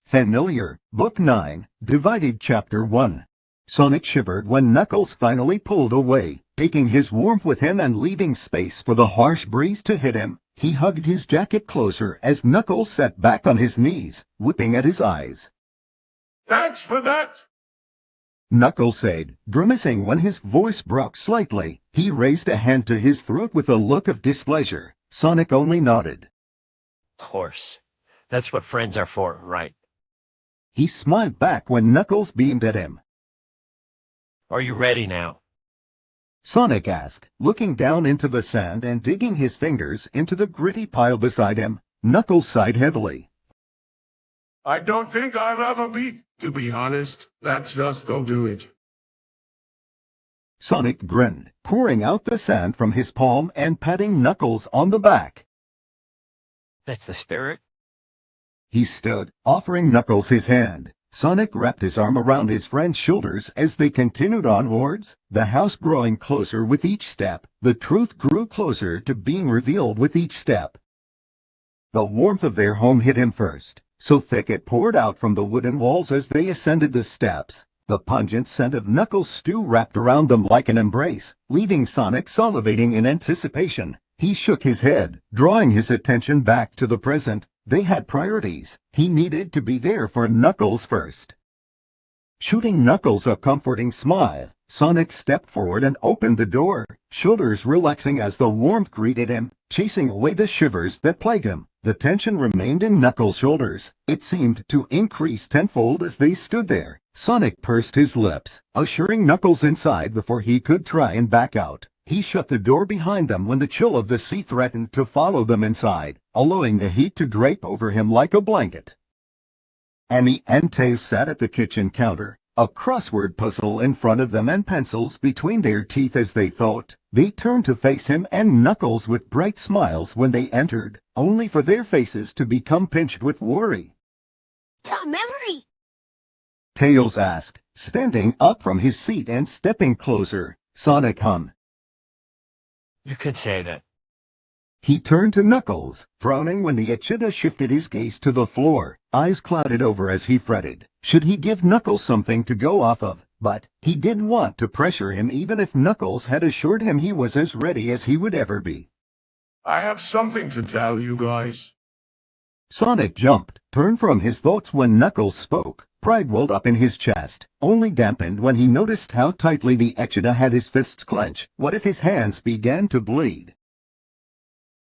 Familiar, Book 9, Divided Chapter 1. Sonic shivered when Knuckles finally pulled away, taking his warmth with him and leaving space for the harsh breeze to hit him. He hugged his jacket closer as Knuckles sat back on his knees, whipping at his eyes. "Thanks for that," Knuckles said, grimacing when his voice broke slightly. He raised a hand to his throat with a look of displeasure. Sonic only nodded. Of course. That's what friends are for, right? He smiled back when Knuckles beamed at him. Are you ready now? Sonic asked, looking down into the sand and digging his fingers into the gritty pile beside him. Knuckles sighed heavily. "I don't think I'll ever be, to be honest. Let's just go do it." Sonic grinned, pouring out the sand from his palm and patting Knuckles on the back. That's the spirit? He stood, offering Knuckles his hand. Sonic wrapped his arm around his friend's shoulders as they continued onwards, the house growing closer with each step. The truth grew closer to being revealed with each step. The warmth of their home hit him first, so thick it poured out from the wooden walls as they ascended the steps. The pungent scent of Knuckles' stew wrapped around them like an embrace, leaving Sonic salivating in anticipation. He shook his head, drawing his attention back to the present. They had priorities. He needed to be there for Knuckles first. Shooting Knuckles a comforting smile, Sonic stepped forward and opened the door, shoulders relaxing as the warmth greeted him, chasing away the shivers that plagued him. The tension remained in Knuckles' shoulders. It seemed to increase tenfold as they stood there. Sonic pursed his lips, ushering Knuckles inside before he could try and back out. He shut the door behind them when the chill of the sea threatened to follow them inside, allowing the heat to drape over him like a blanket. Amy and Tails sat at the kitchen counter, a crossword puzzle in front of them and pencils between their teeth as they thought. They turned to face him and Knuckles with bright smiles when they entered, only for their faces to become pinched with worry. "Top memory," Tails asked, standing up from his seat and stepping closer. Sonic hummed. You could say that. He turned to Knuckles, frowning when the Echidna shifted his gaze to the floor, eyes clouded over as he fretted. Should he give Knuckles something to go off of? But he didn't want to pressure him even if Knuckles had assured him he was as ready as he would ever be. "I have something to tell you guys." Sonic jumped, turned from his thoughts when Knuckles spoke. Pride welled up in his chest, only dampened when he noticed how tightly the Echidna had his fists clenched. What if his hands began to bleed?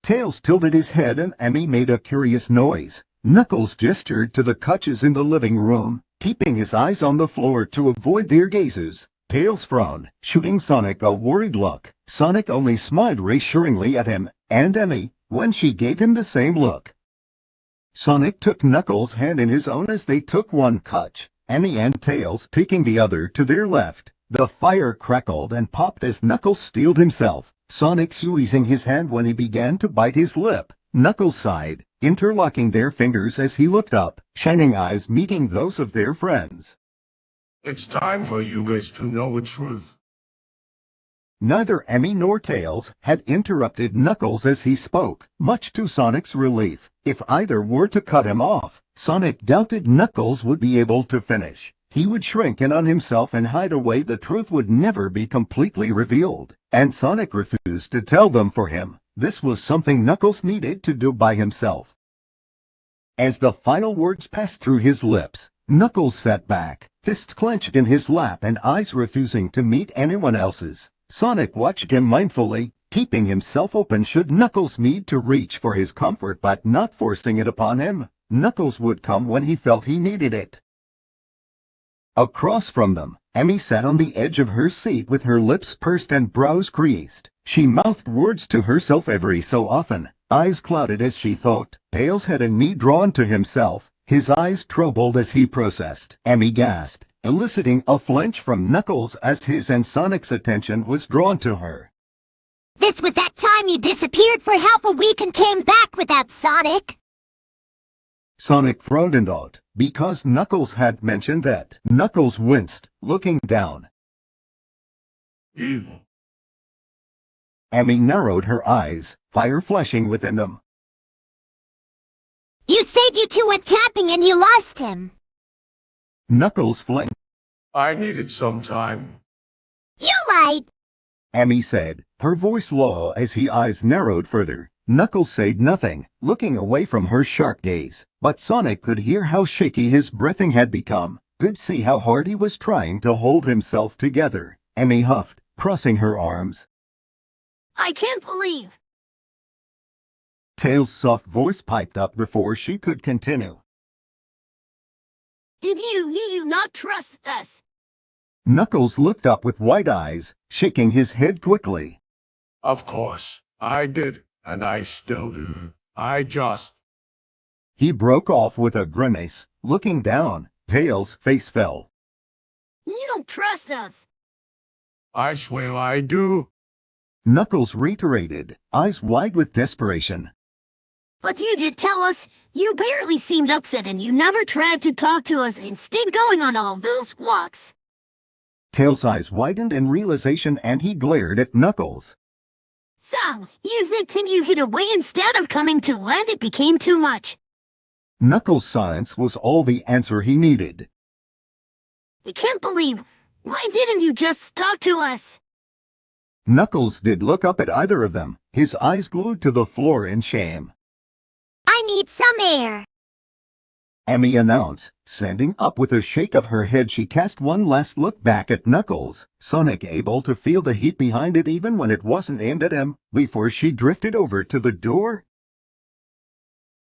Tails tilted his head and Amy made a curious noise. Knuckles gestured to the couches in the living room, keeping his eyes on the floor to avoid their gazes. Tails frowned, shooting Sonic a worried look. Sonic only smiled reassuringly at him, and Amy, when she gave him the same look. Sonic took Knuckles' hand in his own as they took one couch, Amy and Tails taking the other to their left. The fire crackled and popped as Knuckles steeled himself, Sonic squeezing his hand when he began to bite his lip. Knuckles sighed, interlocking their fingers as he looked up, shining eyes meeting those of their friends. "It's time for you guys to know the truth." Neither Amy nor Tails had interrupted Knuckles as he spoke, much to Sonic's relief. If either were to cut him off, Sonic doubted Knuckles would be able to finish. He would shrink in on himself and hide away. The truth would never be completely revealed, and Sonic refused to tell them for him. This was something Knuckles needed to do by himself. As the final words passed through his lips, Knuckles sat back, fists clenched in his lap and eyes refusing to meet anyone else's. Sonic watched him mindfully, keeping himself open should Knuckles need to reach for his comfort but not forcing it upon him. Knuckles would come when he felt he needed it. Across from them, Amy sat on the edge of her seat with her lips pursed and brows creased. She mouthed words to herself every so often, eyes clouded as she thought. Tails had a knee drawn to himself, his eyes troubled as he processed. Amy gasped, eliciting a flinch from Knuckles as his and Sonic's attention was drawn to her. "This was that time you disappeared for half a week and came back without Sonic." Sonic frowned in thought, because Knuckles had mentioned that. Knuckles winced, looking down. "You." Amy narrowed her eyes, fire flashing within them. You said you two went camping and you lost him. Knuckles flinched. I needed some time. You lied. Emmy said, her voice low as his eyes narrowed further. Knuckles said nothing, looking away from her sharp gaze, but Sonic could hear how shaky his breathing had become, could see how hard he was trying to hold himself together. Emmy huffed, crossing her arms. I can't believe. Tails' soft voice piped up before she could continue. Did you not trust us? Knuckles looked up with wide eyes, shaking his head quickly. Of course, I did, and I still do. He broke off with a grimace, looking down. Tails' face fell. You don't trust us. I swear I do. Knuckles reiterated, eyes wide with desperation. But you did tell us. You barely seemed upset and you never tried to talk to us instead going on all those walks. Tails' eyes widened in realization and he glared at Knuckles. So, you think you hid away instead of coming to when it became too much. Knuckles' silence was all the answer he needed. I can't believe. Why didn't you just talk to us? Knuckles did look up at either of them, his eyes glued to the floor in shame. I need some air. Emmy announced, standing up with a shake of her head. She cast one last look back at Knuckles, Sonic able to feel the heat behind it even when it wasn't aimed at him, before she drifted over to the door.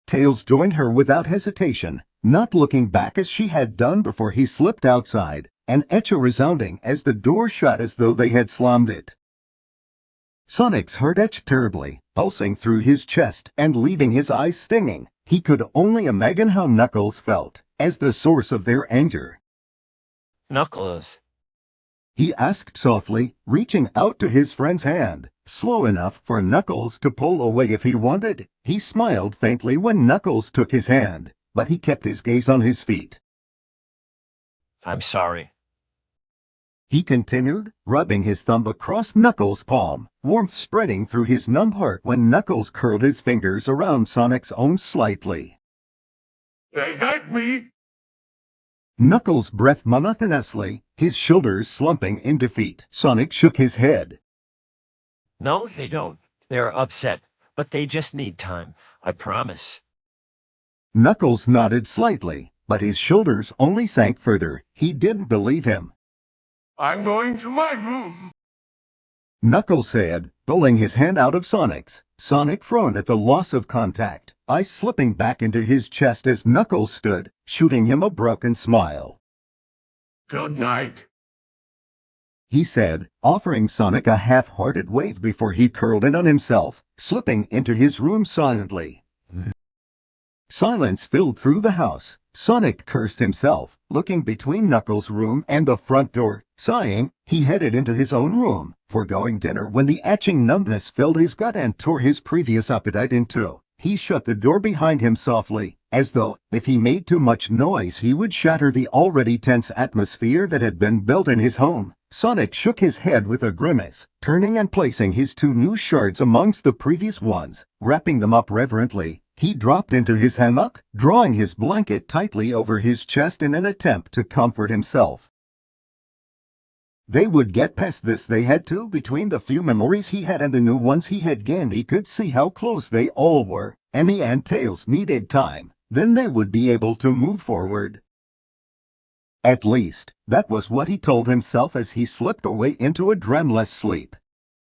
Tails joined her without hesitation, not looking back as she had done before he slipped outside, an echo resounding as the door shut as though they had slammed it. Sonic's heart etched terribly, pulsing through his chest and leaving his eyes stinging. He could only imagine how Knuckles felt, as the source of their anger. Knuckles. He asked softly, reaching out to his friend's hand, slow enough for Knuckles to pull away if he wanted. He smiled faintly when Knuckles took his hand, but he kept his gaze on his feet. I'm sorry. He continued, rubbing his thumb across Knuckles' palm, warmth spreading through his numb heart when Knuckles curled his fingers around Sonic's own slightly. They hate me. Knuckles breathed monotonously, his shoulders slumping in defeat. Sonic shook his head. No, they don't. They're upset, but they just need time. I promise. Knuckles nodded slightly, but his shoulders only sank further. He didn't believe him. I'm going to my room. Knuckles said, pulling his hand out of Sonic's. Sonic frowned at the loss of contact, ice slipping back into his chest as Knuckles stood, shooting him a broken smile. Good night. He said, offering Sonic a half-hearted wave before he curled in on himself, slipping into his room silently. Silence filled through the house. Sonic cursed himself, looking between Knuckles' room and the front door. Sighing, he headed into his own room, foregoing dinner when the etching numbness filled his gut and tore his previous appetite in two. He shut the door behind him softly, as though, if he made too much noise he would shatter the already tense atmosphere that had been built in his home. Sonic shook his head with a grimace, turning and placing his two new shards amongst the previous ones, wrapping them up reverently. He dropped into his hammock, drawing his blanket tightly over his chest in an attempt to comfort himself. They would get past this, they had to. Between the few memories he had and the new ones he had gained, he could see how close they all were. Emmy and Tails needed time, then they would be able to move forward. At least, that was what he told himself as he slipped away into a dreamless sleep.